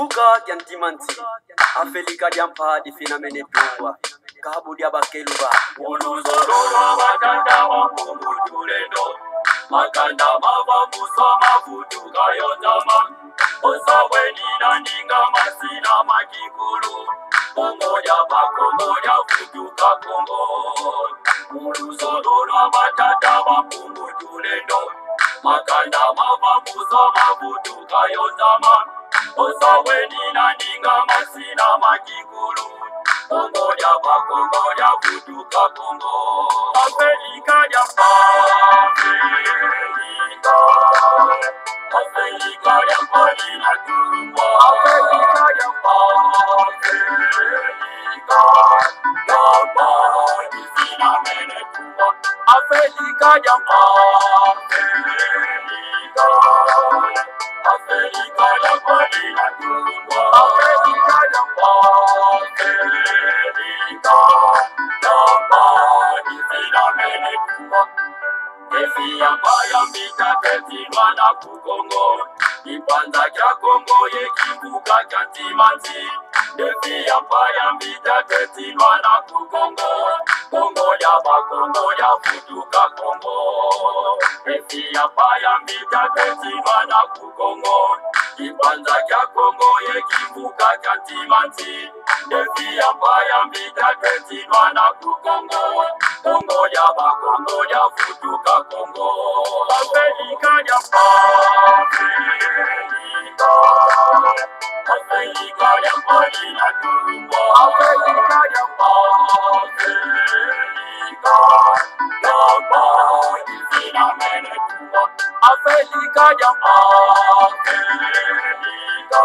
Kivuka Yantimanti, Afelika Yampa, the Finamene Tua, Kabudia Bakeluba, Uluzorora Makanda Wapumutuleno, Makanda Mabamusa Mafutuka Yotama, Osaweni Naninga Masina Makikulu, Kongoya Bakongoya Futuka Kongo, Uluzorora Makanda Wapumutuleno, Makanda Mabamusa Mafutuka Yotama, Osaweni Naninga Masina Makikulu, Kongoya Bakongoya Futuka Kongo, Afrika ya Afrika, Afrika ya Palina Tumba, Afrika ya Afrika, ya Palina Mene Tumba, Afrika ya Afrika, Afrika ya Palina Tumba, Afrika ya Afrika, ya Palina Mene Tumba. Efi ambaya mbita ketilwa na kukongo, Ipanza kya Kongo ye kivuka kya Timanti. Efi ambaya mbita ketilwa na kukongo, Kongo ya Bakongo ya Futuka Kongo. Efi ambaya mbita ketilwa na kukongo, Ipanza kya Kongo ye kivuka kya Timanti. Efi ambaya mbita ketilwa na kukongo, Kongo ya Bakongo ya Futuka Kongo. Afrika ya Afrika, Afrika ya Palina Tumba, Afrika ya Afrika, ya Palina Mene Tumba, Afrika ya Afrika,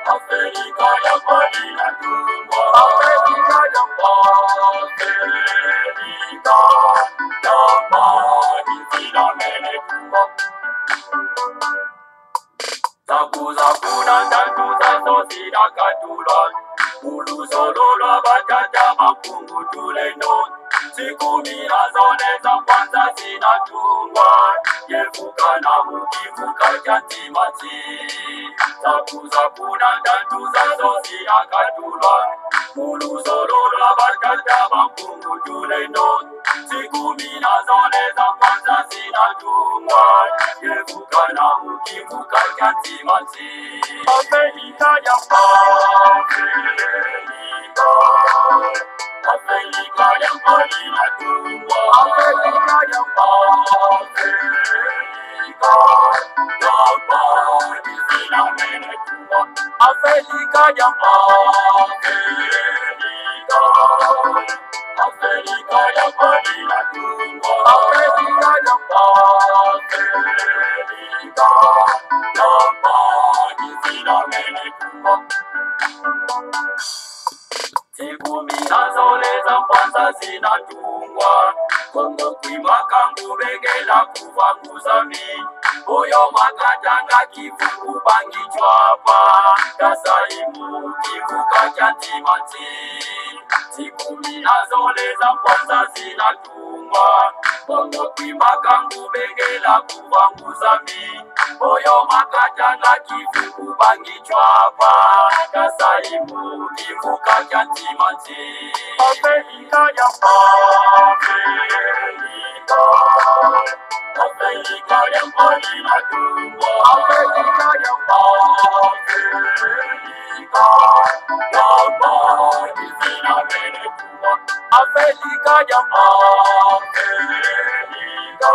Afrika ya Palina Tumba, Afrika ya Afrika, ya Palina Mene Tumba. Zakuza kuna ndanduza sosida katula, Uluzololwa batata mapungu tuleno, Sikumira zone za kwanza zinatungwa, Yevuka na mukivuka kya Timanti. Zakuza kuna ndanduza sosida katula, Uluzololwa batata mapungu tuleno, Sikumira zone za kwanza zinatungwa, Yevuka na mukivuka kya Timanti. Afrika ya Afrika, Afrika ya Palina Tumba, Afrika ya Afrika, ya Palina Mene Tumba, Afrika ya Afrika, Afrika ya Palina Tumba, Afrika ya Afrika, ya Palina Mene Tumba. Sikumira zole za kwanza zinatungwa, Kongo kwimaka ngubengela kuvanguza mi, Oyo makatanga kivuku bangi chwapa, Kasaimu kivuka kya Timanti. Sikumira zole za kwanza zinatungwa, Kongo kwimaka ngubengela kuvanguza mi, Oyo makatanga kivuku bangi chwapa, Kasaimu kivuka kya Timanti. Afrika ya Afrika, Afrika ya Palina Tumba, Afrika ya Afrika, ya Palina Mene Tumba, Afrika ya Afrika,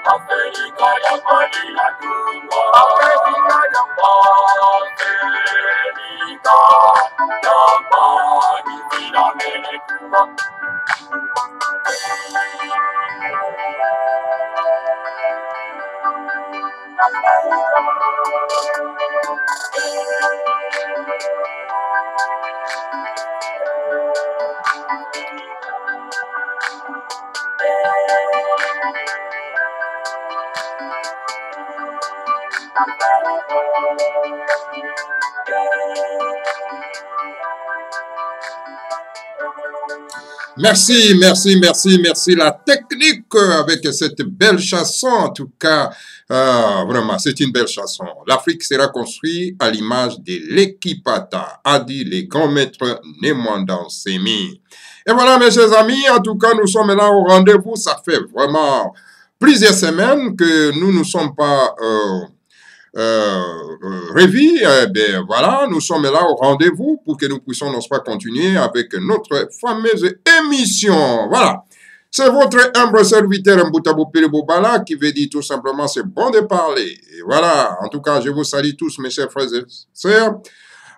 Afrika ya Palina Tumba, Afrika ya Afrika, ya Palina Mene Tumba. Merci, merci, merci, merci. La technique avec cette belle chanson, en tout cas, Ah, vraiment, c'est une belle chanson. L'Afrique sera construite à l'image de l'Ekipata, a dit les grands maîtres Nemwandan Semi. Et voilà, mes chers amis, en tout cas, nous sommes là au rendez-vous. Ça fait vraiment plusieurs semaines que nous ne sommes pas revus. Ben voilà, nous sommes là au rendez-vous pour que nous puissions, n'est-ce pas, continuer avec notre fameuse émission. Voilà. C'est votre humble serviteur Mboutabou Bala qui veut dire tout simplement c'est bon de parler. Et voilà, en tout cas, je vous salue tous mes chers frères et sœurs.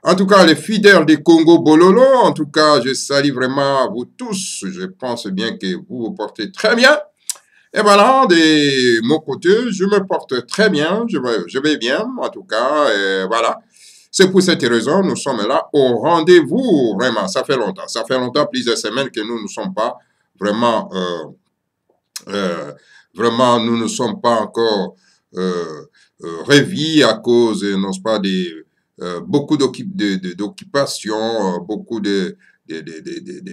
En tout cas, les fidèles du Congo Bololo, en tout cas, je salue vraiment vous tous. Je pense bien que vous vous portez très bien. Et voilà, de mon côté, je me porte très bien, je vais bien, en tout cas, et voilà. C'est pour cette raison, nous sommes là au rendez-vous, vraiment, ça fait longtemps, plusieurs semaines que nous ne sommes pas vraiment, vraiment, nous ne sommes pas encore revus à cause, n'est-ce pas, de beaucoup d'occupations, beaucoup de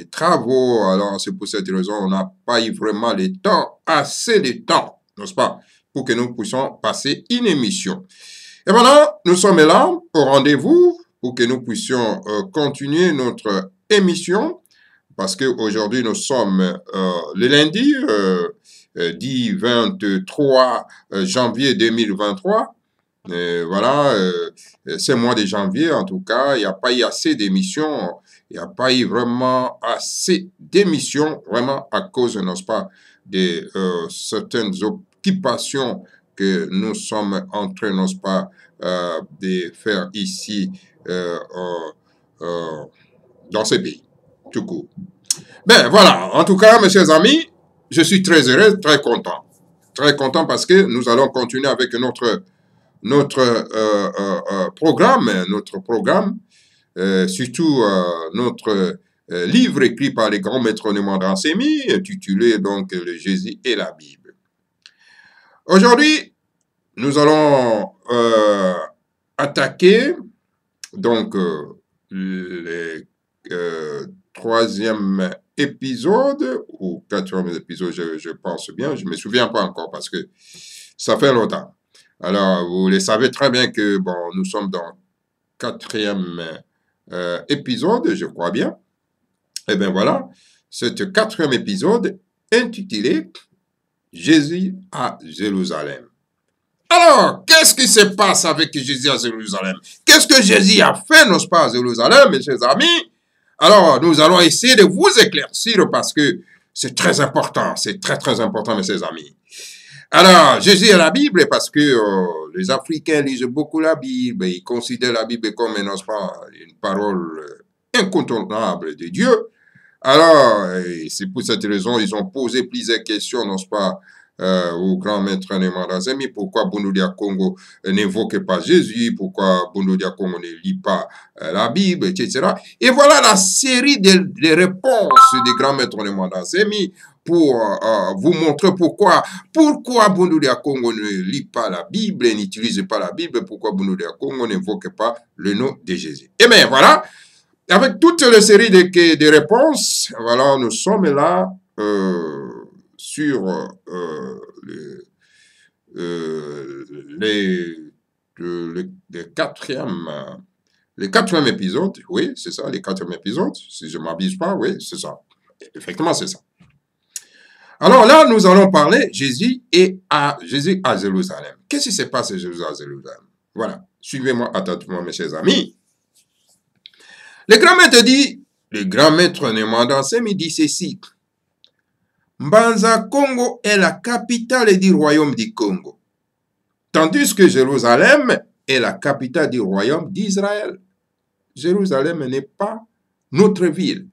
travaux. Alors, c'est pour cette raison, on n'a pas eu vraiment le temps, assez de temps, n'est-ce pas, pour que nous puissions passer une émission. Et voilà, nous sommes là au rendez-vous pour que nous puissions continuer notre émission. Parce qu'aujourd'hui, nous sommes le lundi, dit 23 janvier 2023. Voilà, ce mois de janvier, en tout cas, il n'y a pas eu assez d'émissions. Il n'y a pas eu vraiment assez d'émissions, vraiment à cause, n'est-ce pas, de certaines occupations que nous sommes en train, n'est-ce pas, de faire ici dans ce pays, tout court. Ben voilà, en tout cas, mes chers amis, je suis très heureux, très content. Très content parce que nous allons continuer avec notre programme, surtout notre livre écrit par les grands maîtres Nemwandan Semi, intitulé donc Le Jésus et la Bible. Aujourd'hui, nous allons attaquer donc le troisième épisode ou quatrième épisode, je pense bien, je ne me souviens pas encore parce que ça fait longtemps. Alors, vous le savez très bien que, bon, nous sommes dans le quatrième épisode, je crois bien. Et bien voilà, cet quatrième épisode intitulé Jésus à Jérusalem. Alors, qu'est-ce qui se passe avec Jésus à Jérusalem? Qu'est-ce que Jésus a fait, n'est-ce pas, à Jérusalem, mes chers amis? Alors, nous allons essayer de vous éclaircir parce que c'est très important, mes chers amis. Alors, Jésus et la Bible, parce que les Africains lisent beaucoup la Bible, ils considèrent la Bible comme, n'est-ce pas, une parole incontournable de Dieu. Alors, c'est pour cette raison, ils ont posé plusieurs questions, n'est-ce pas, au grand maître Nemwandan Semi, pourquoi Bundulia Congo n'évoque pas Jésus, pourquoi Bundulia Congo ne lit pas la Bible, etc. Et voilà la série de réponses du grand maître Nemwandan Semi pour vous montrer pourquoi Bundulia Congo ne lit pas la Bible et n'utilise pas la Bible, pourquoi Bundulia Congo n'évoque pas le nom de Jésus. Et bien voilà, avec toute la série de réponses, voilà, nous sommes là sur le quatrième épisode, oui, c'est ça, le quatrième épisode, si je ne m'abuse pas, oui, c'est ça. Effectivement, c'est ça. Alors là, nous allons parler Jésus à Jérusalem. Qu'est-ce qui se passe à Jésus à Jérusalem? Voilà, suivez-moi attentivement, mes chers amis. Le grand maître Nemwandan Semi dit ceci. Mbanza Congo est la capitale du royaume du Congo, tandis que Jérusalem est la capitale du royaume d'Israël. Jérusalem n'est pas notre ville.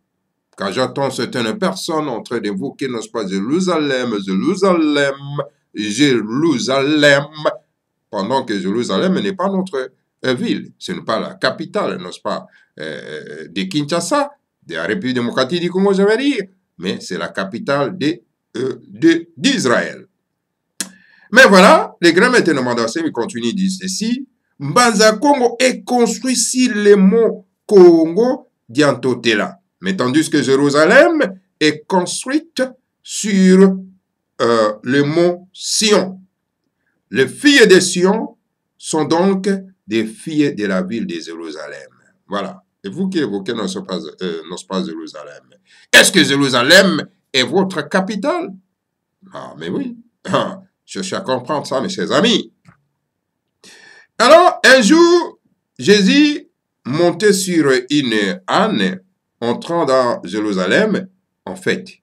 Quand j'entends certaines personnes en train d'évoquer, n'est-ce pas, Jérusalem, pendant que Jérusalem n'est pas notre ville. Ce n'est pas la capitale, n'est-ce pas, de Kinshasa, de la République démocratique du Congo, je vais dire, mais c'est la capitale d'Israël. Mais voilà, les grands maîtres Nemwandan Semi continuent de dire ceci. Mbanza Congo est construit sur le mont Congo d'Antotela. Mais tandis que Jérusalem est construite sur le mont Sion. les filles de Sion sont donc des filles de la ville de Jérusalem. Voilà. Et vous qui évoquez non pas Jérusalem. Est-ce que Jérusalem est votre capitale? Ah, mais oui. Cherchez à comprendre ça, mes chers amis. Alors, un jour, Jésus montait sur une âne, entrant dans Jérusalem, en fait.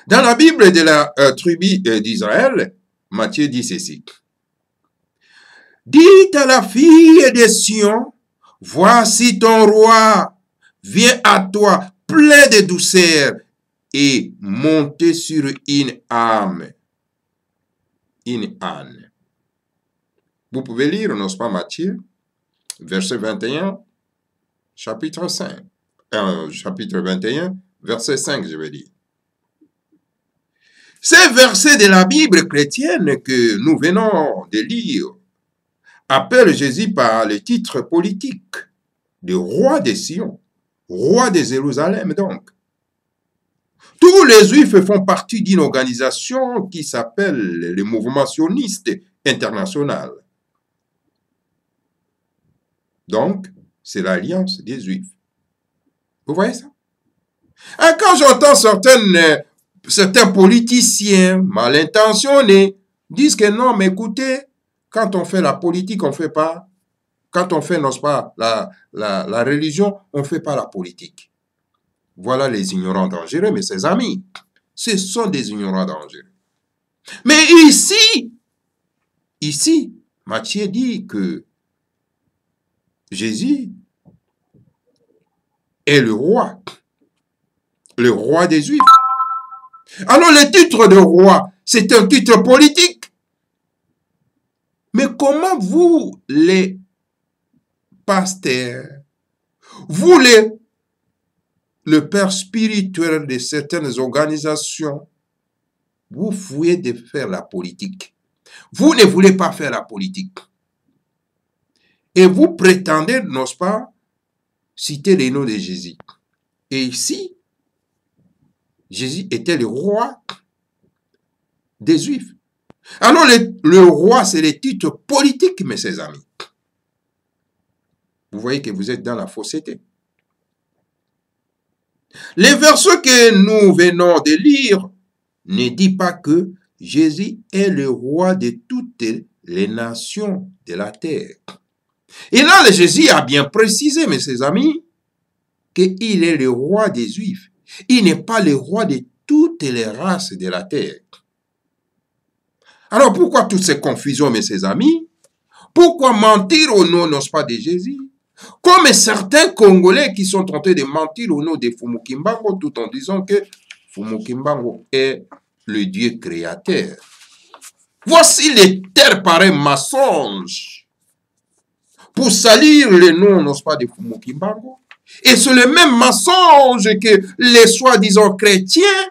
Dans la Bible de la tribu d'Israël, Matthieu dit ceci. Dites à la fille de Sion, voici ton roi, vient à toi, plein de douceur, et monté sur une âne. Une âne. Vous pouvez lire, n'est-ce pas, Matthieu, verset 21, chapitre 5. Chapitre 21, verset 5, je veux dire. Ces versets de la Bible chrétienne que nous venons de lire appellent Jésus par le titre politique de roi de Sion, roi de Jérusalem donc. Tous les Juifs font partie d'une organisation qui s'appelle le Mouvement sioniste international. Donc, c'est l'alliance des Juifs. Vous voyez ça? Et quand j'entends certains politiciens mal intentionnés disent que non, mais écoutez, quand on fait la politique, on ne fait pas. Quand on fait, n'est-ce pas, la religion, on ne fait pas la politique. Voilà les ignorants dangereux, mes chers amis. Ce sont des ignorants dangereux. Mais ici, Matthieu dit que Jésus est le roi des Juifs. Alors le titre de roi, c'est un titre politique. Mais comment vous, les pasteurs, vous, le père spirituel de certaines organisations, vous fouillez de faire la politique. Vous ne voulez pas faire la politique. Et vous prétendez, n'est-ce pas, citer les noms de Jésus. Et ici, Jésus était le roi des Juifs. Alors, le roi, c'est les titres politiques, mes chers amis. Vous voyez que vous êtes dans la fausseté. Les versets que nous venons de lire ne disent pas que Jésus est le roi de toutes les nations de la terre. Et là, Jésus a bien précisé, mes chers amis, qu'il est le roi des Juifs. Il n'est pas le roi de toutes les races de la terre. Alors, pourquoi toutes ces confusions, mes chers amis? Pourquoi mentir au nom, n'est-ce pas, de Jésus? Comme certains Congolais qui sont tentés de mentir au nom de Fumu Kimbangu tout en disant que Fumu Kimbangu est le Dieu créateur. Voici les terres par un mensonge pour salir le nom, n'est-ce pas, de Fumu Kimbangu. Et c'est le même mensonge que les soi-disant chrétiens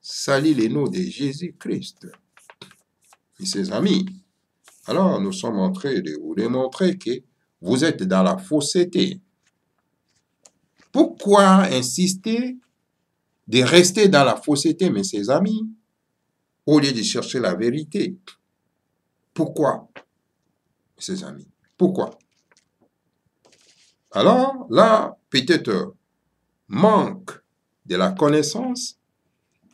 salissent le nom de Jésus-Christ. Et ses amis, alors nous sommes en train de vous démontrer que vous êtes dans la fausseté. Pourquoi insister de rester dans la fausseté, mes chers amis, au lieu de chercher la vérité? Pourquoi, mes chers amis? Pourquoi? Alors, là, peut-être manque de la connaissance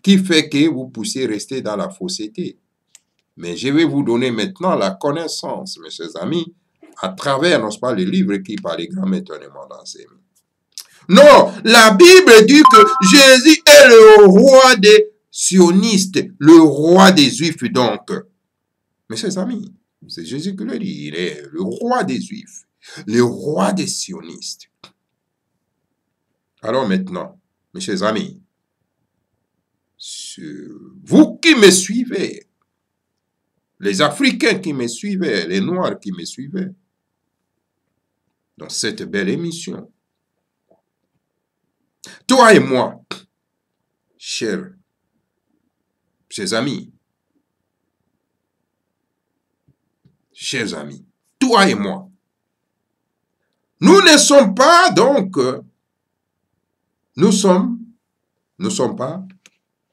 qui fait que vous puissiez rester dans la fausseté. Mais je vais vous donner maintenant la connaissance, mes chers amis, à travers, n'est-ce pas, les livres qui par les grands étonnements d'enseignement. Non, la Bible dit que Jésus est le roi des sionistes, le roi des Juifs donc. Mes chers amis, c'est Jésus qui le dit, il est le roi des Juifs. Le roi des sionistes. Alors maintenant, mes chers amis, vous qui me suivez, les Africains qui me suivaient, les Noirs qui me suivaient, dans cette belle émission, toi et moi, chers amis, toi et moi, nous ne sommes pas donc, nous sommes pas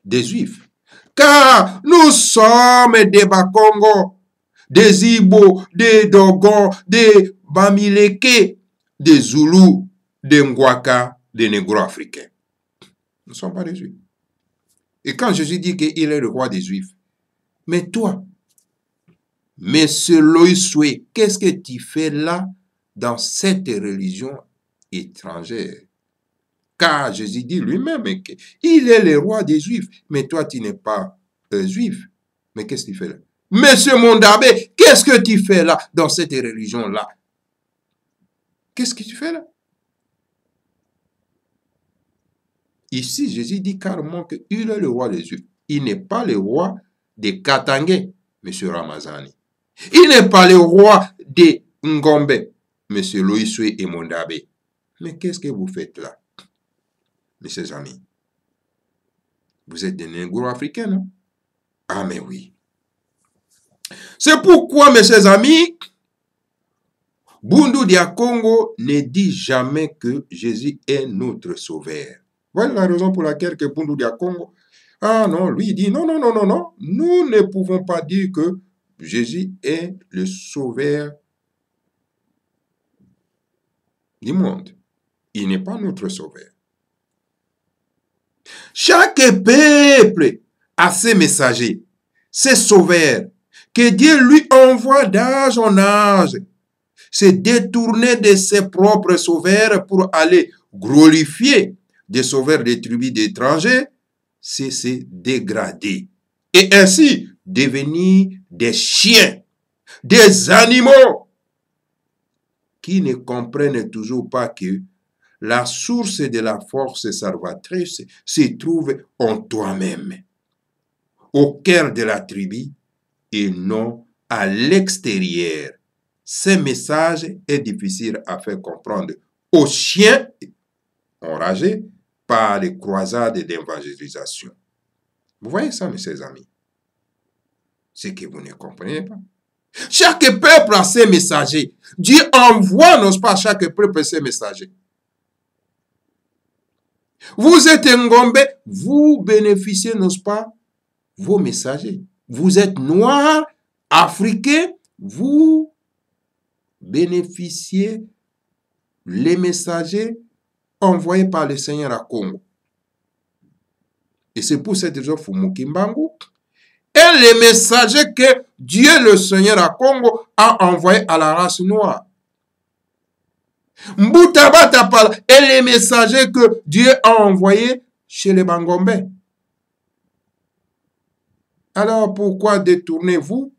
des Juifs. car nous sommes des Bakongo, des Ibo, des Dogon, des Bamileke, des Zoulous, des Ngwaka, des Négro africains. Nous ne sommes pas des Juifs. Et quand Jésus dit qu'il est le roi des Juifs, mais toi, Monsieur Loïsoué, qu'est-ce que tu fais là dans cette religion étrangère? Car Jésus dit lui-même qu'il est le roi des Juifs, mais toi tu n'es pas juif. Mais qu'est-ce que tu fais là? Monsieur Mondabé, qu'est-ce que tu fais là dans cette religion-là? Qu'est-ce que tu fais là? Ici, Jésus dit carrément qu'il est le roi des Juifs. Il n'est pas le roi des Katangais, monsieur Ramazani. Il n'est pas le roi des Ngombe, monsieur Loïsoué et Mondabé. Mais qu'est-ce que vous faites là, mes chers amis? Vous êtes des négros africains, non? Ah, mais oui. C'est pourquoi, mes chers amis, Bundu Dia Congo ne dit jamais que Jésus est notre sauveur. Voilà la raison pour laquelle que Bundu Dia Congo, ah non, lui il dit non, non, non, non, non, nous ne pouvons pas dire que Jésus est le sauveur du monde. Il n'est pas notre sauveur. Chaque peuple a ses messagers, ses sauveurs, que Dieu lui envoie d'âge en âge, se détourner de ses propres sauveurs pour aller glorifier des sauveurs des tribus d'étrangers, c'est se dégrader. Et ainsi devenir des chiens, des animaux qui ne comprennent toujours pas que la source de la force salvatrice se trouve en toi-même, au cœur de la tribu et non à l'extérieur. Ce message est difficile à faire comprendre aux chiens enragés par les croisades d'évangélisation. Vous voyez ça, mes chers amis? C'est que vous ne comprenez pas. Chaque peuple a ses messagers. Dieu envoie, n'est-ce pas, chaque peuple ses messagers. Vous êtes Ngombe, vous bénéficiez, n'est-ce pas, vos messagers. Vous êtes noir, africain, vous bénéficiez les messagers envoyés par le Seigneur à Congo. Et c'est pour cette raison Fumukimbangu et les messagers que Dieu le Seigneur à Congo a envoyés à la race noire. Mbutabatapala et les messagers que Dieu a envoyés chez les Bangombe. Alors pourquoi détournez-vous?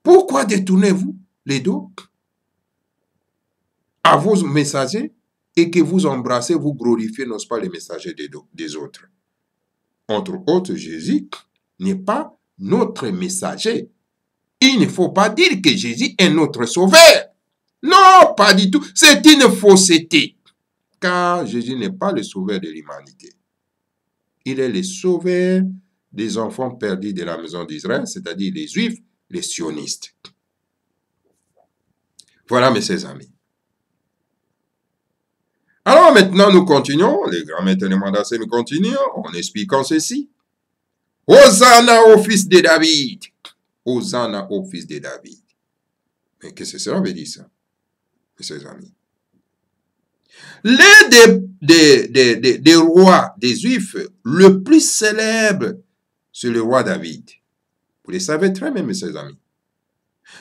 Pourquoi détournez-vous les dos à vos messagers et que vous embrassez, vous glorifiez, n'est-ce pas, les messagers des autres? Entre autres, Jésus n'est pas notre messager. Il ne faut pas dire que Jésus est notre sauveur. Non, pas du tout. C'est une fausseté. Car Jésus n'est pas le sauveur de l'humanité. Il est le sauveur des enfants perdus de la maison d'Israël, c'est-à-dire les Juifs, les sionistes. Voilà, mes chers amis. Alors maintenant, nous continuons. Les grands maîtres de Mandassem continuent en expliquant ceci. Hosanna au fils de David. Hosanna au fils de David. Mais qu'est-ce que cela veut dire ça, mes chers amis? L'un des rois des Juifs, le plus célèbre, c'est le roi David. Vous le savez très bien, mes chers amis.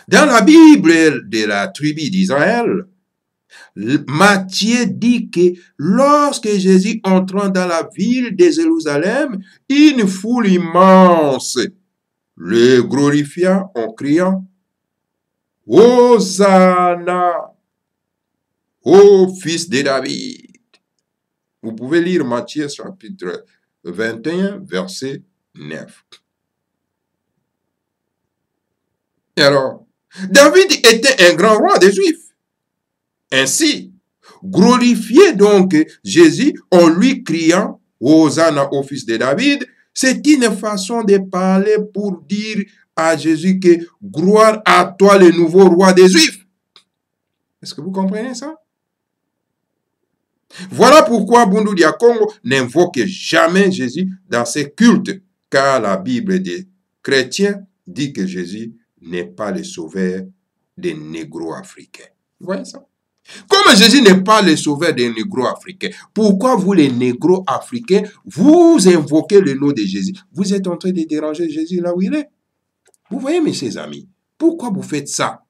Dans la Bible de la tribu d'Israël, Matthieu dit que lorsque Jésus entrant dans la ville de Jérusalem, une foule immense le glorifia en criant « Hosanna au fils de David ». Vous pouvez lire Matthieu chapitre 21, verset 9. Et alors, David était un grand roi des Juifs. Ainsi, glorifier donc Jésus en lui criant « Hosanna au fils de David », c'est une façon de parler pour dire à Jésus que « Gloire à toi le nouveau roi des Juifs ». Est-ce que vous comprenez ça? Voilà pourquoi Bundu Dia Congo n'invoque jamais Jésus dans ses cultes, car la Bible des chrétiens dit que Jésus n'est pas le sauveur des négro-africains. Vous voyez ça? Comme Jésus n'est pas le sauveur des négro-africains, pourquoi vous les négro-africains, vous invoquez le nom de Jésus? Vous êtes en train de déranger Jésus là où il est. Vous voyez, mes chers amis, pourquoi vous faites ça?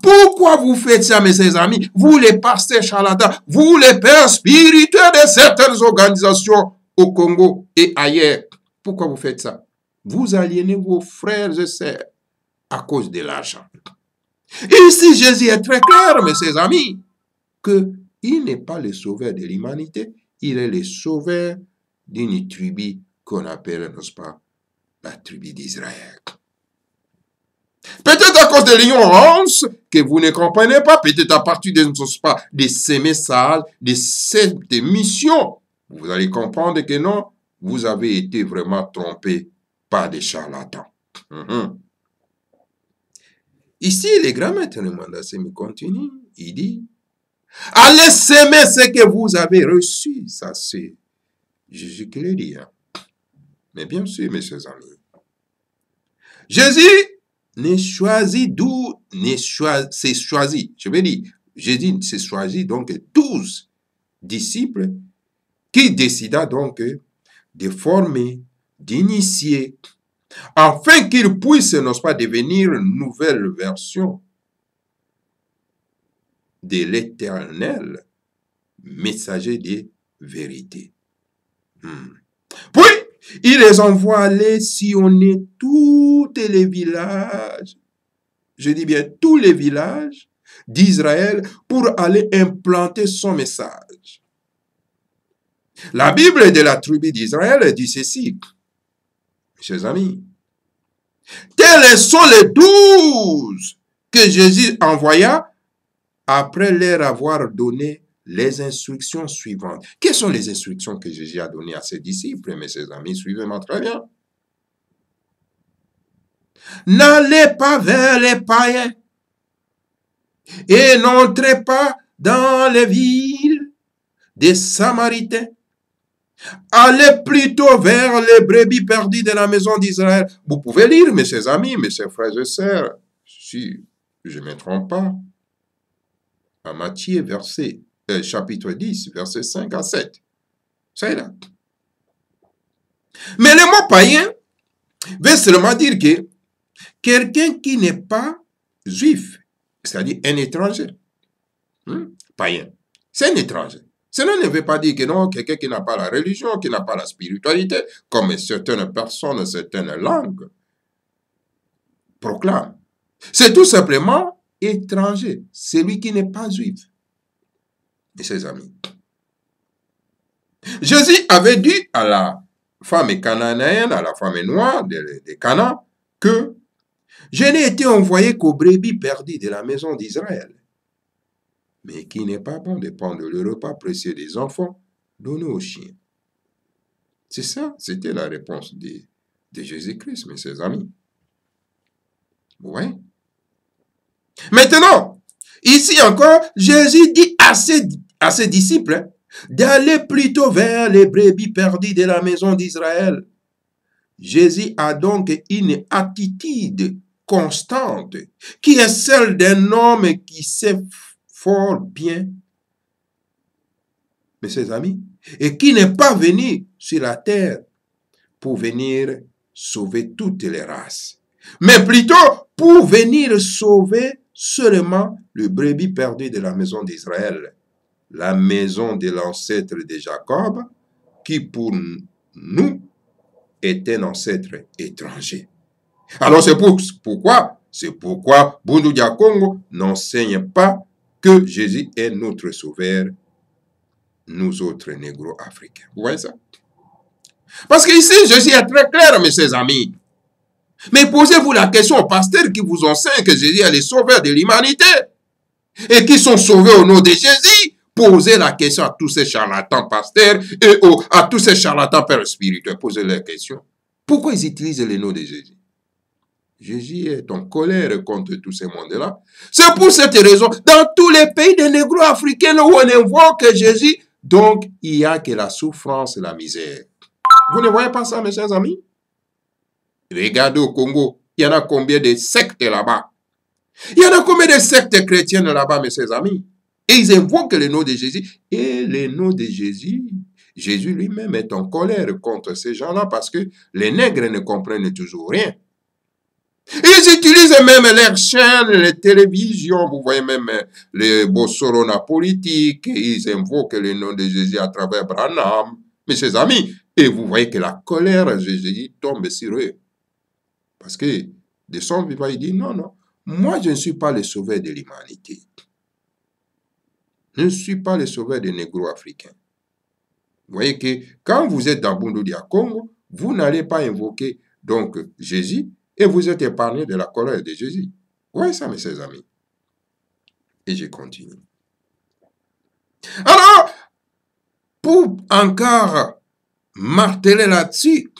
Pourquoi vous faites ça, mes chers amis? Vous les pasteurs charlatans, vous les pères spirituels de certaines organisations au Congo et ailleurs. Pourquoi vous faites ça? Vous aliénez vos frères et sœurs à cause de l'argent. Ici, Jésus est très clair, mes chers amis, qu'il n'est pas le sauveur de l'humanité, il est le sauveur d'une tribu qu'on appelle, n'est-ce pas, la tribu d'Israël. Peut-être à cause de l'ignorance que vous ne comprenez pas, peut-être à partir de ces messages, de cette mission, vous allez comprendre que non, vous avez été vraiment trompé par des charlatans. Ici, le grand maître de Mandassemi continue, il dit, allez s'aimer ce que vous avez reçu. Ça, c'est Jésus qui le dit. Hein. Mais bien sûr, mes chers amis, Jésus n'est choisi d'où c'est choisi. Je veux dire, Jésus s'est choisi donc 12 disciples qui décida donc de former, d'initier, afin qu'ils puissent, n'est-ce pas, devenir une nouvelle version de l'Éternel, messager de vérité. Puis, il les envoie aller sillonner tous les villages, je dis bien tous les villages d'Israël pour aller implanter son message. La Bible de la tribu d'Israël dit ceci, chers amis. Tels sont les 12 que Jésus envoya après leur avoir donné les instructions suivantes. Quelles sont les instructions que Jésus a données à ses disciples, mes chers amis? Suivez-moi très bien. N'allez pas vers les païens et n'entrez pas dans les villes des Samaritains. Allez plutôt vers les brebis perdues de la maison d'Israël. Vous pouvez lire, mes chers amis, mes chers frères et sœurs, si je ne me trompe pas, à Matthieu, chapitre 10, versets 5 à 7. C'est là. Mais le mot païen veut seulement dire que quelqu'un qui n'est pas juif, c'est-à-dire un étranger, païen, c'est un étranger. Cela ne veut pas dire que non, quelqu'un qui n'a pas la religion, qui n'a pas la spiritualité, comme certaines personnes, certaines langues proclament. C'est tout simplement étranger, celui qui n'est pas juif. Et ses amis. Jésus avait dit à la femme cananéenne, à la femme noire de Canaan, que je n'ai été envoyé qu'aux brebis perdues de la maison d'Israël. Mais qu'il n'est pas bon de prendre le repas précieux des enfants donné aux chiens. C'est ça, c'était la réponse de Jésus-Christ, mes chers amis. Vous voyez? Maintenant, ici encore, Jésus dit à ses disciples d'aller plutôt vers les brebis perdues de la maison d'Israël. Jésus a donc une attitude constante qui est celle d'un homme qui sait fort bien, mes chers amis, et qui n'est pas venu sur la terre pour venir sauver toutes les races, mais plutôt pour venir sauver seulement le brebis perdu de la maison d'Israël, la maison de l'ancêtre de Jacob, qui pour nous est un ancêtre étranger. Alors c'est pourquoi Bundu Dia Congo n'enseigne pas que Jésus est notre sauveur, nous autres négro-africains. Vous voyez ça? Parce qu'ici, Jésus est très clair, mes chers amis. Mais posez-vous la question aux pasteurs qui vous enseignent que Jésus est le sauveur de l'humanité et qui sont sauvés au nom de Jésus. Posez la question à tous ces charlatans pasteurs et à tous ces charlatans pères spirituels. Posez la question. Pourquoi ils utilisent le nom de Jésus? Jésus est en colère contre tous ces mondes-là. C'est pour cette raison, dans tous les pays des négro-africains où on invoque Jésus, Donc, il n'y a que la souffrance et la misère. Vous ne voyez pas ça, mes chers amis? Regardez au Congo, il y en a combien de sectes là-bas? Il y en a combien de sectes chrétiennes là-bas, mes chers amis? Et ils invoquent le nom de Jésus. Et le nom de Jésus, Jésus lui-même est en colère contre ces gens-là parce que les nègres ne comprennent toujours rien. Ils utilisent même leurs chaînes, les télévisions, vous voyez même les Bossorona politiques, ils invoquent le nom de Jésus à travers Branham, mes chers amis. Et vous voyez que la colère de Jésus tombe sur eux. Parce que de son vivant, il dit, non, non, moi je ne suis pas le sauveur de l'humanité. Je ne suis pas le sauveur des négro-africains. Vous voyez que quand vous êtes dans Bundudia Congo, vous n'allez pas invoquer donc Jésus et vous êtes épargné de la colère de Jésus. Vous voyez ça, mes chers amis? Et je continue. Alors, pour encore marteler là-dessus,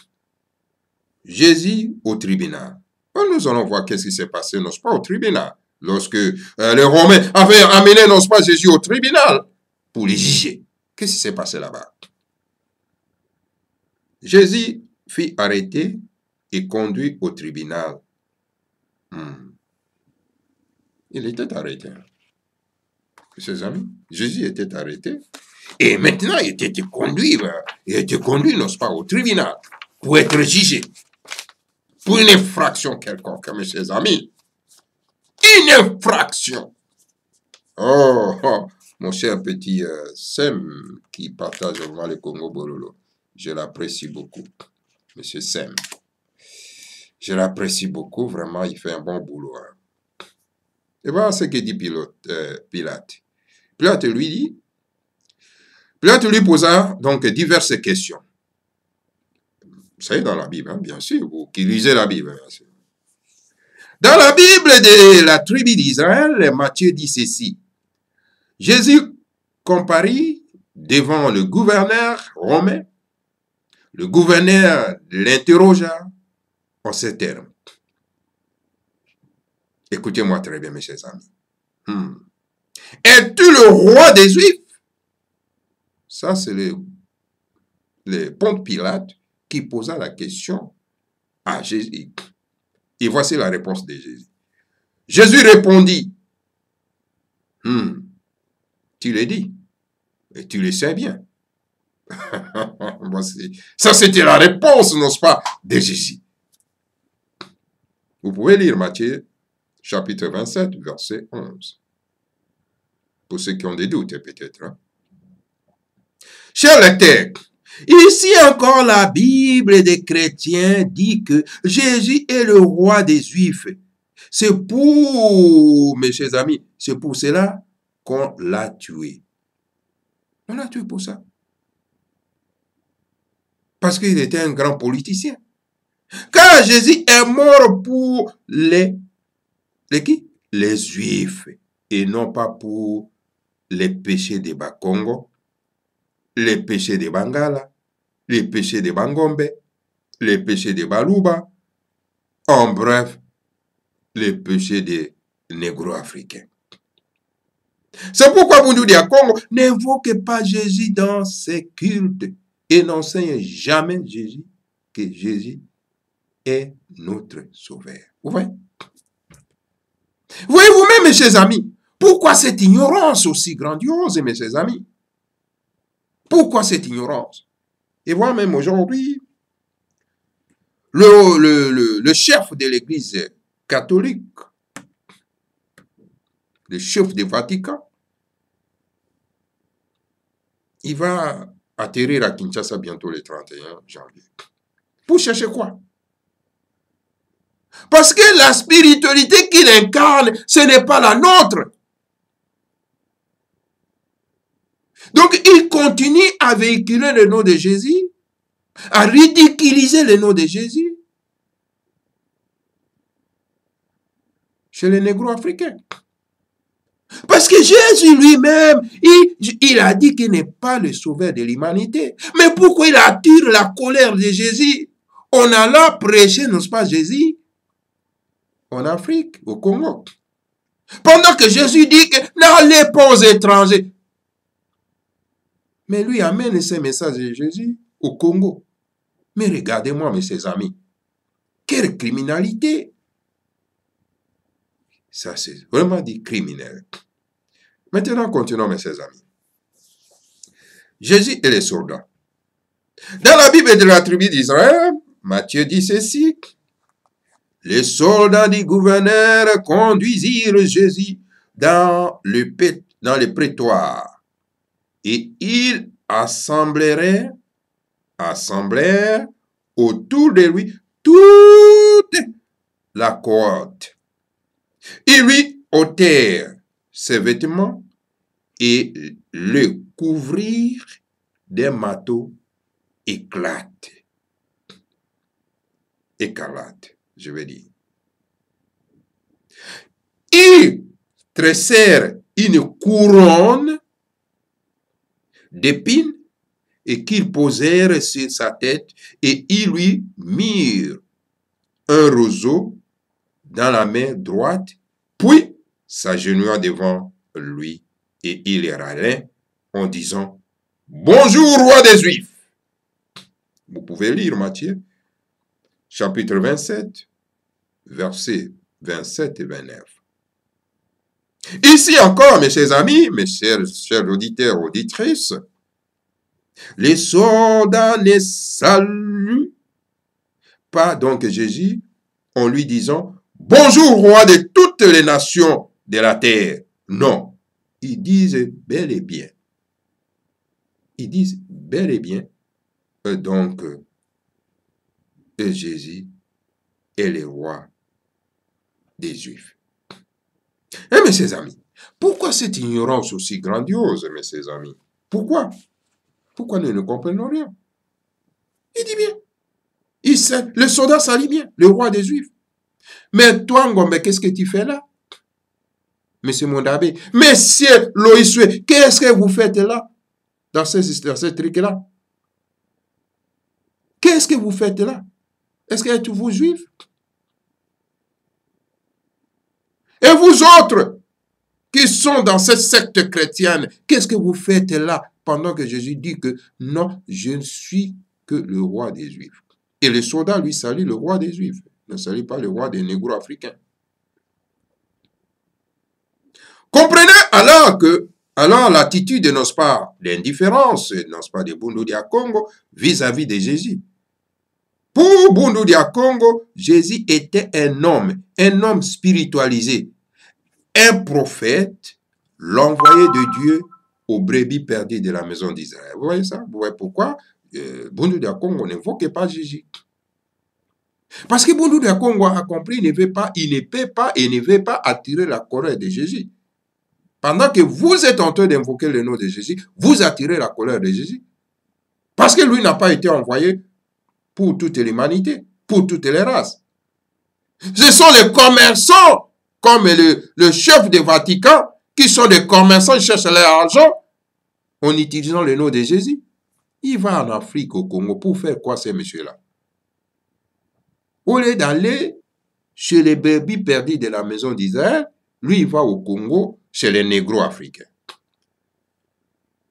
Jésus au tribunal. Nous allons voir qu'est-ce qui s'est passé, n'est-ce pas, au tribunal. Lorsque les Romains avaient amené, n'est-ce pas, Jésus au tribunal pour les juger. Qu'est-ce qui s'est passé là-bas? Jésus fut arrêté et conduit au tribunal. Il était arrêté. Ses amis, Jésus était arrêté. Et maintenant, il était conduit, n'est-ce pas, au tribunal pour être jugé. Pour une infraction quelconque, mes chers amis. Une infraction. Oh, mon cher petit Sem, qui partage vraiment le Congo Bololo. Je l'apprécie beaucoup. Monsieur Sem. Je l'apprécie beaucoup. Vraiment, il fait un bon boulot. Hein. Et voilà ce que dit Pilate. Pilate lui posa donc diverses questions. C'est dans la Bible, hein, bien sûr, vous qui lisez la Bible. Bien sûr. Dans la Bible de la tribu d'Israël, Matthieu dit ceci. Jésus comparit devant le gouverneur romain. Le gouverneur l'interrogea en ces termes. Écoutez-moi très bien, mes chers amis. Es-tu le roi des Juifs? Ça, c'est le Ponte Pilate qui posa la question à Jésus. Et voici la réponse de Jésus. Jésus répondit, tu l'as dit, et tu le sais bien. Ça, c'était la réponse, n'est-ce pas, de Jésus. Vous pouvez lire Matthieu, chapitre 27, verset 11. Pour ceux qui ont des doutes, peut-être. Hein? Chers lecteurs, ici encore la Bible des chrétiens dit que Jésus est le roi des Juifs. C'est pour, mes chers amis, c'est pour cela qu'on l'a tué. On l'a tué pour ça. Parce qu'il était un grand politicien. Car Jésus est mort pour les qui? Les Juifs. Et non pas pour les péchés des Bakongo, les péchés des Bangala, les péchés des Bangombe, les péchés des Baluba, en bref, les péchés des négro-africains. C'est pourquoi Bundudia Congo n'invoque pas Jésus dans ses cultes et n'enseigne jamais Jésus que Jésus est notre sauveur. Vous voyez? Voyez vous-même, mes chers amis, pourquoi cette ignorance aussi grandiose, mes chers amis? Pourquoi cette ignorance? Et voilà, même aujourd'hui, le chef de l'Église catholique, le chef du Vatican, il va atterrir à Kinshasa bientôt le 31 janvier. Pour chercher quoi? Parce que la spiritualité qu'il incarne, ce n'est pas la nôtre. Donc, il continue à véhiculer le nom de Jésus, à ridiculiser le nom de Jésus chez les négro-africains. Parce que Jésus lui-même, il a dit qu'il n'est pas le sauveur de l'humanité. Mais pourquoi il attire la colère de Jésus? On a là prêché, n'est-ce pas, Jésus, en Afrique, au Congo. Pendant que Jésus dit que n'allez pas aux étrangers. Mais lui amène ces messages de Jésus au Congo. Mais regardez-moi, mes chers amis. Quelle criminalité! Ça, c'est vraiment dit criminel. Maintenant, continuons, mes chers amis. Jésus et les soldats. Dans la Bible de la tribu d'Israël, Matthieu dit ceci. Les soldats du gouverneur conduisirent Jésus dans les prétoires et ils assemblèrent autour de lui toute la cohorte. Ils lui ôtèrent ses vêtements et le couvrirent des manteaux écarlates, je veux dire. Ils tressèrent une couronne d'épines et qu'ils posèrent sur sa tête et ils lui mirent un roseau dans la main droite, puis s'agenouilla devant lui et il râlait en disant « Bonjour, roi des Juifs !» Vous pouvez lire Matthieu, chapitre 27, versets 27 et 29. Ici encore, mes chers amis, mes chers auditeurs, auditrices, les soldats ne saluent pas donc Jésus en lui disant « Bonjour, roi de toutes les nations de la terre ». Non, ils disent bel et bien. Donc, Jésus est le roi des Juifs. Et mes chers amis, pourquoi cette ignorance aussi grandiose, mes chers amis? Pourquoi? Pourquoi nous ne comprenons rien? Il dit bien. Le soldat salue bien, le roi des Juifs. Mais toi, Ngombe, qu'est-ce que tu fais là? Monsieur Mondabé, Monsieur Loïsoué, qu'est-ce que vous faites là? Dans ce truc-là? Qu'est-ce que vous faites là? Est-ce que êtes-vous juifs? Et vous autres qui sont dans cette secte chrétienne, qu'est-ce que vous faites là pendant que Jésus dit que non, je ne suis que le roi des Juifs? Et les soldats lui saluent le roi des Juifs, ne saluent pas le roi des négro-africains. Comprenez alors l'attitude, n'est-ce pas, d'indifférence, n'est-ce pas, de Bundu Dia Congo vis-à-vis de Jésus. Pour Bundu Dia Congo, Jésus était un homme spiritualisé, un prophète, l'envoyé de Dieu aux brebis perdues de la maison d'Israël. Vous voyez ça? Vous voyez pourquoi Bundu Dia Congo n'invoque pas Jésus? Parce que Bundu Dia Congo a compris, il ne peut pas et ne veut pas attirer la colère de Jésus. Pendant que vous êtes en train d'invoquer le nom de Jésus, vous attirez la colère de Jésus. Parce que lui n'a pas été envoyé pour toute l'humanité, pour toutes les races. Ce sont les commerçants, comme le chef du Vatican, qui sont des commerçants, ils cherchent leur argent en utilisant le nom de Jésus. Il va en Afrique, au Congo, pour faire quoi ces messieurs-là? Au lieu d'aller chez les brebis perdus de la maison d'Israël, lui, il va au Congo, chez les négros africains,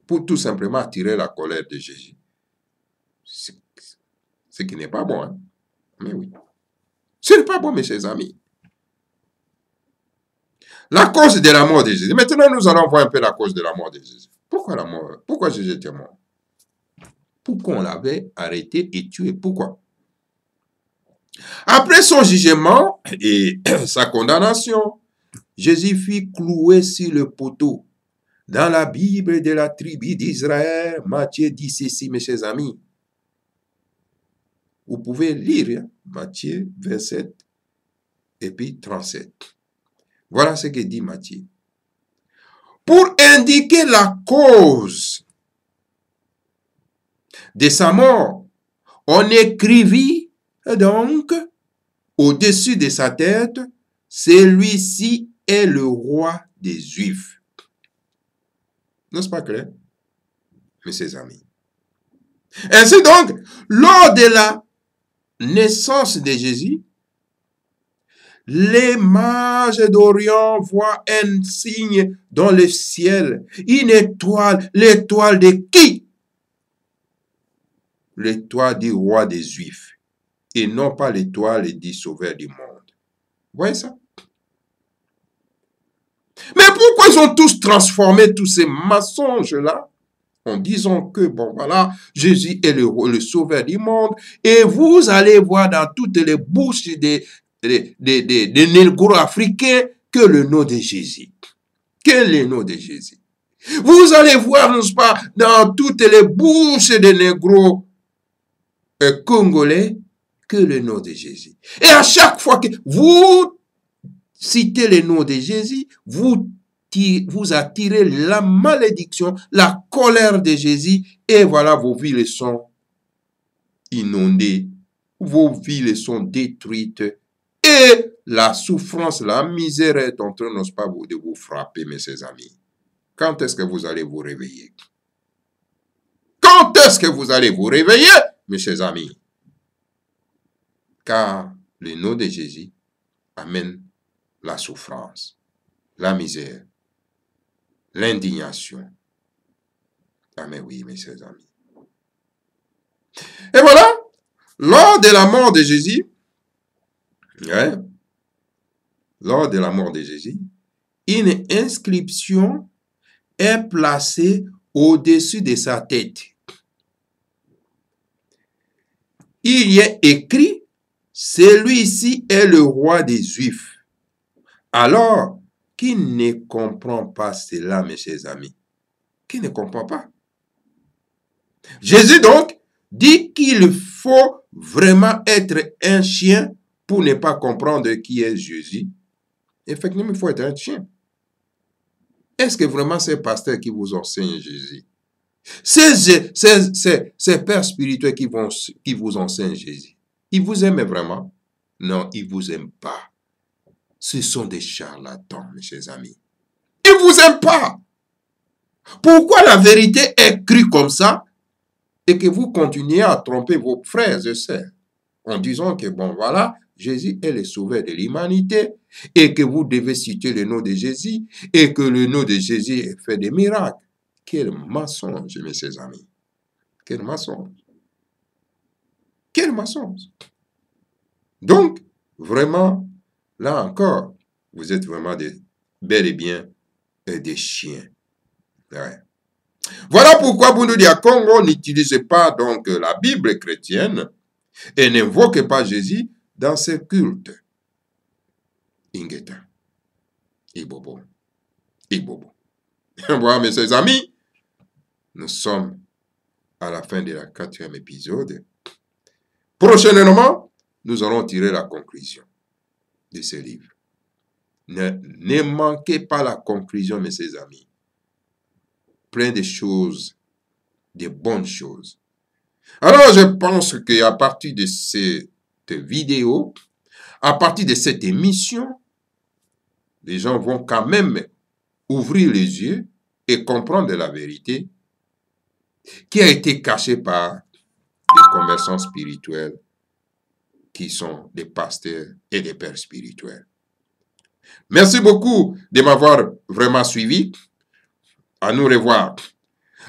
pour tout simplement attirer la colère de Jésus. Ce qui n'est pas bon, hein? Mais oui. Ce n'est pas bon, mes chers amis. La cause de la mort de Jésus. Maintenant, nous allons voir un peu la cause de la mort de Jésus. Pourquoi la mort? Pourquoi Jésus était mort? Pourquoi on l'avait arrêté et tué? Pourquoi? Après son jugement et sa condamnation, Jésus fut cloué sur le poteau. Dans la Bible de la tribu d'Israël, Matthieu dit ceci, mes chers amis. Vous pouvez lire Matthieu 27 et puis 37. Voilà ce que dit Matthieu. Pour indiquer la cause de sa mort, on écrivit donc au-dessus de sa tête, celui-ci est le roi des Juifs. N'est-ce pas clair, mes chers amis? Ainsi donc, lors de la naissance de Jésus, les mages d'Orient voient un signe dans le ciel, une étoile, l'étoile de qui? l'étoile du roi des Juifs et non pas l'étoile du sauveur du monde. Vous voyez ça? Mais pourquoi ils ont tous transformé tous ces mensonges-là en disant que, bon, voilà, Jésus est le sauveur du monde, et vous allez voir dans toutes les bouches des négro-africains que le nom de Jésus. Que le nom de Jésus. Vous allez voir, n'est-ce pas, dans toutes les bouches des négro-congolais que le nom de Jésus. Et à chaque fois que vous citez le nom de Jésus, vous attirez la malédiction, la colère de Jésus, et voilà, vos villes sont inondées, vos villes sont détruites, et la souffrance, la misère est en train, n'est-ce pas, de vous frapper, mes chers amis. Quand est-ce que vous allez vous réveiller? Quand est-ce que vous allez vous réveiller, mes chers amis? Car le nom de Jésus amène la souffrance, la misère, l'indignation. Ah mais oui, mes chers amis. Et voilà, lors de la mort de Jésus, lors de la mort de Jésus, une inscription est placée au-dessus de sa tête. Il y est écrit, celui-ci est le roi des Juifs. Alors, qui ne comprend pas cela, mes chers amis? Qui ne comprend pas? Jésus donc dit qu'il faut vraiment être un chien pour ne pas comprendre qui est Jésus. Effectivement, il faut être un chien. Est-ce que vraiment c'est pasteur qui vous enseigne Jésus? Ces pères spirituels qui vous enseignent Jésus, ils vous aiment vraiment? Non, ils ne vous aiment pas. Ce sont des charlatans, mes chers amis. Ils ne vous aiment pas. Pourquoi la vérité est crue comme ça et que vous continuez à tromper vos frères et sœurs en disant que, bon, voilà, Jésus est le sauveur de l'humanité et que vous devez citer le nom de Jésus et que le nom de Jésus fait des miracles. Quel mensonge, mes chers amis. Quel mensonge. Quel mensonge. Donc, vraiment, là encore, vous êtes vraiment bel et bien des chiens. Ouais. Voilà pourquoi Bundu Dia Congo n'utilise pas donc la Bible chrétienne et n'invoque pas Jésus dans ses cultes. Ingeta. Ibobo. Ibobo. Voilà, mes chers amis, nous sommes à la fin de la 4e épisode. Prochainement, nous allons tirer la conclusion de ce livre. Ne manquez pas la conclusion, mes chers amis. Plein de choses, de bonnes choses. Alors, je pense qu'à partir de cette vidéo, à partir de cette émission, les gens vont quand même ouvrir les yeux et comprendre la vérité qui a été cachée par des commerçants spirituels qui sont des pasteurs et des pères spirituels. Merci beaucoup de m'avoir vraiment suivi. À nous revoir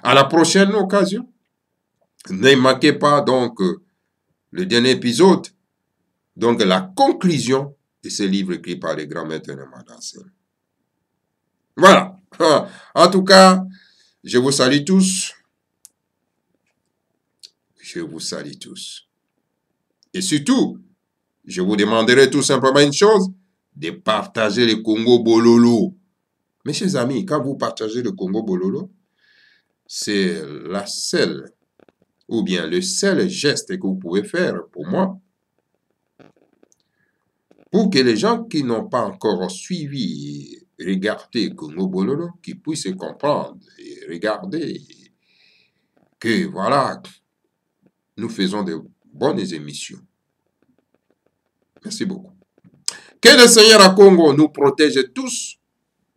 à la prochaine occasion. Ne manquez pas donc le dernier épisode, donc la conclusion de ce livre écrit par les grands maîtres de Madassé. Voilà. En tout cas, je vous salue tous. Je vous salue tous. Et surtout, je vous demanderai tout simplement une chose, de partager le Congo Bololo. Mes chers amis, quand vous partagez le Congo Bololo, c'est la seule, ou bien le seul geste que vous pouvez faire pour moi, pour que les gens qui n'ont pas encore suivi et regardé Congo Bololo, qui puissent comprendre et regarder que voilà, nous faisons de bonnes émissions. Merci beaucoup. Que le Seigneur à Congo nous protège tous,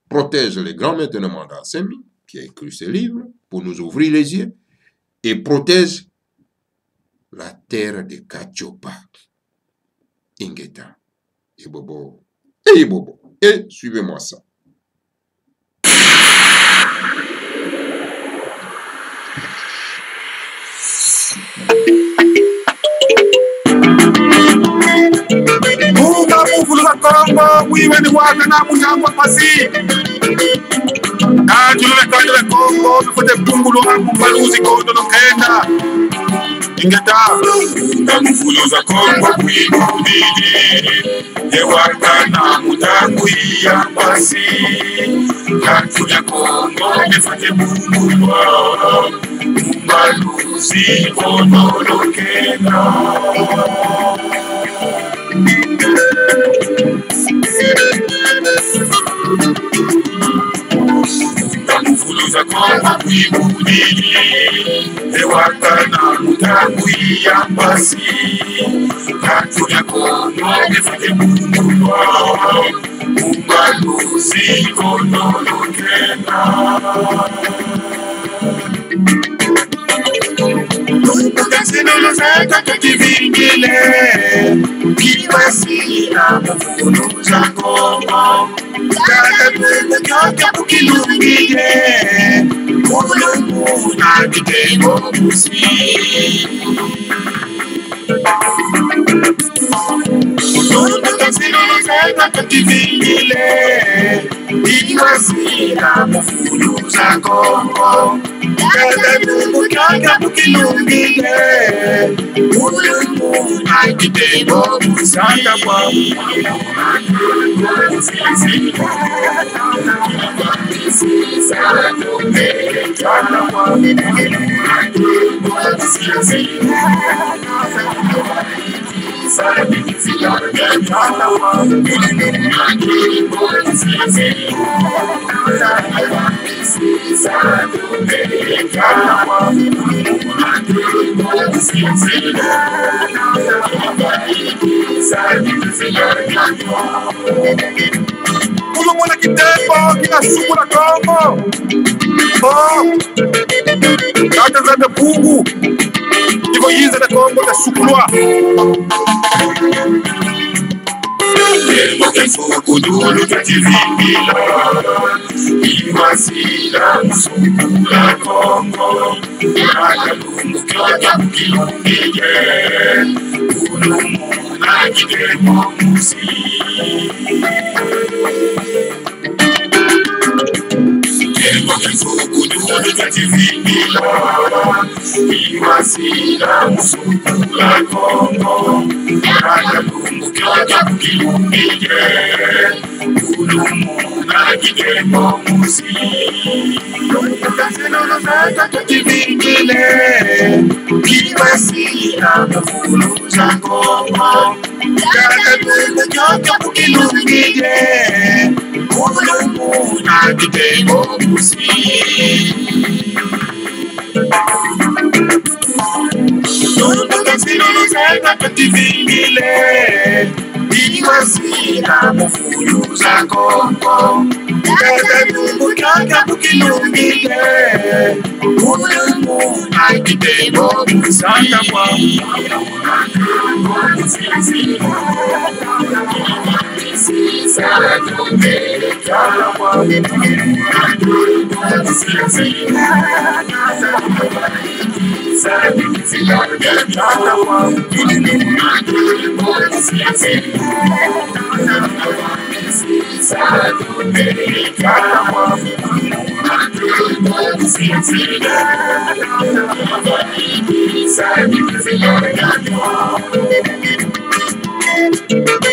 protège les grands maîtres de Mandassemi, qui a écrit ce livre, pour nous ouvrir les yeux, et protège la terre de Kachopa, Ingeta, Ibobo, et Ibobo. Et suivez-moi ça. Kongo wiwe ni waka na mutangwa pasi na tulule Kongo mfute bungulo haku baluzi kondo no kenda ingeta mfulo za Kongo kuibudidi ewaka na mutangu ya pasi na tulule Kongo mfute bungulo baluzi kondo no kenda Mfuluza Kongo kuibudili ewaka na mutangu ya pasi Katuya Kongo mefate bungulo Umbaluzi kono lukena Kukasinolo zaka kakivingile Kibasila mfuluza Kongo Kaka kaka kukilungile Kulumu na kitengo musi Kukasinolo zaka kakivingile Kibasila mfuluza Kongo Kaka kukilungile Kulumu na kitengo musi Kulo mwana kitembo kinasukula Kongo Kata za Bungu Ivo yiza na Kongo kasukulwa Elmo kenfu kudulu kativingila Iwasila msukula Kongo Kata lungu kyoka mkilungile Kulumu na kitembo musi Elmo kenfu kudulu kativingila Iwasila msukula Kongo Kata lungu kyoka mkilungile Kulumu na kitembo musi Kukasinolo zaka kakivingile Kibasila mfuluza Kongo Kaka kaka kukilungile Kulumu na kitengo musi Kukasinolo zaka kakivingile Kibasila mfuluza Kongo Kaka kukilungile Kulumu na kitengo musi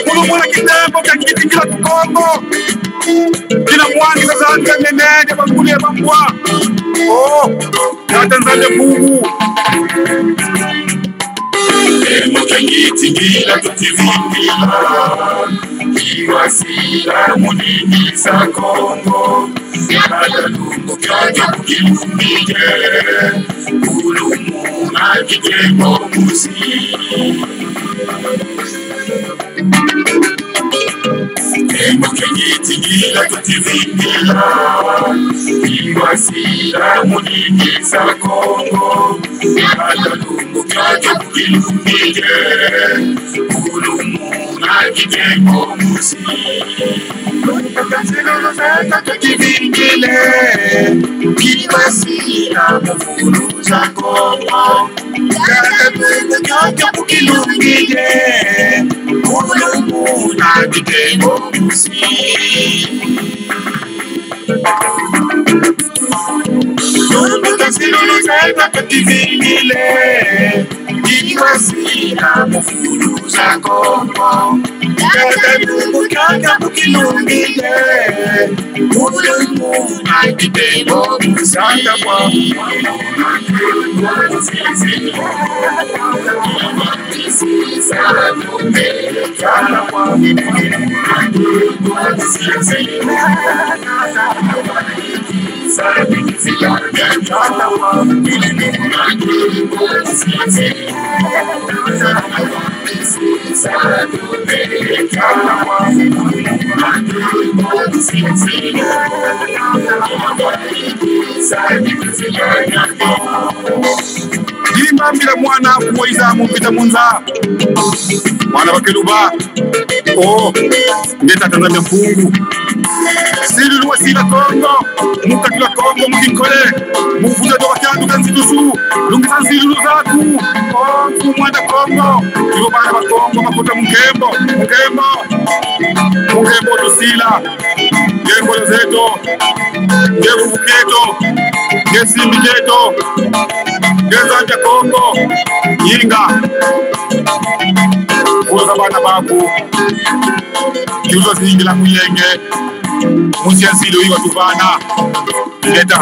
Kulo mwana kitembo kakitikila Kongo Kina mwangi za zanga nenene Bakuli ya bambwa Kata nzande Bungu Elmo kengitingila kativingila Iwasila munini za Kongo Kata lungu kyoka mkilungile Kulumu na kitengo musi Elmo kengitingila kativingila Iwasila munini za Kongo Kata lungu kyoka mkilungile Kulumu na kitengo musi Kukasinolo zaka kakivingile Kibasila mfuluza Kongo Kaka kaka kukilungile Kulumu na kitengo kusi Nunca se lo zeka kativile Iwasina mufuluza kongo Kata nungu kata mukilungile Ule muna kitengo kusanda kwa Imambira mwana kuwaiza mupita munza mwana bakeluba oh ndeta Tanzania mpungu Silu wasila Kongo mukatula Kongo mukikole muvuja do wakyanduka nzitusu lungiza nzilu zaku oh kumwanda Kongo kibo bana ba Kongo makuta mukembo tusila ngembo zeto ngembo buketo ngesimbi keto ngezanja Kongo yinga kuza bana baku kiuzo zingila kuyenge Musia zilo iwa tuvana Geta